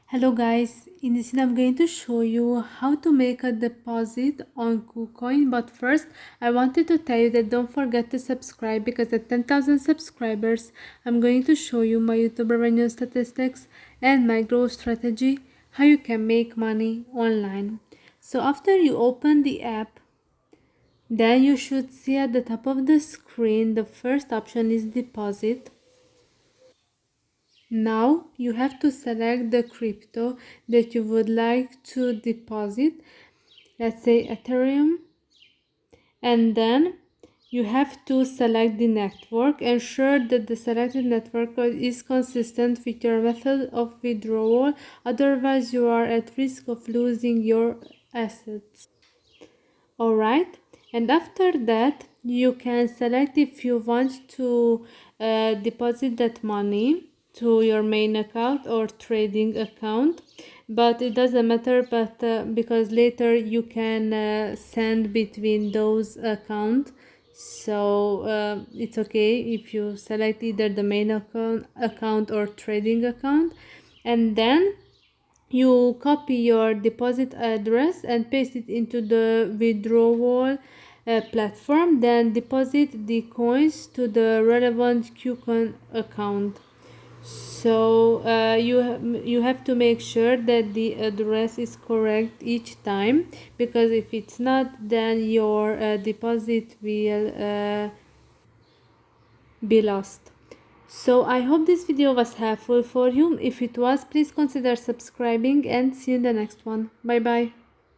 Hello guys, in this video I'm going to show you how to make a deposit on KuCoin, but first I wanted to tell you that don't forget to subscribe, because at 10,000 subscribers I'm going to show you my YouTube revenue statistics and my growth strategy, how you can make money online. So after you open the app, then you should see at the top of the screen the first option is deposit. Now you have to select the crypto that you would like to deposit, let's say Ethereum, and then you have to select the network. Ensure that the selected network is consistent with your method of withdrawal, otherwise you are at risk of losing your assets. Alright, and after that you can select if you want to deposit that money to your main account or trading account, but it doesn't matter, but because later you can send between those accounts, so it's okay if you select either the main account or trading account. And then you copy your deposit address and paste it into the withdrawal platform, then deposit the coins to the relevant KuCoin account. So you have to make sure that the address is correct each time, because if it's not, then your deposit will be lost. So I hope this video was helpful for you. If it was, please consider subscribing, and see you in the next one. Bye bye.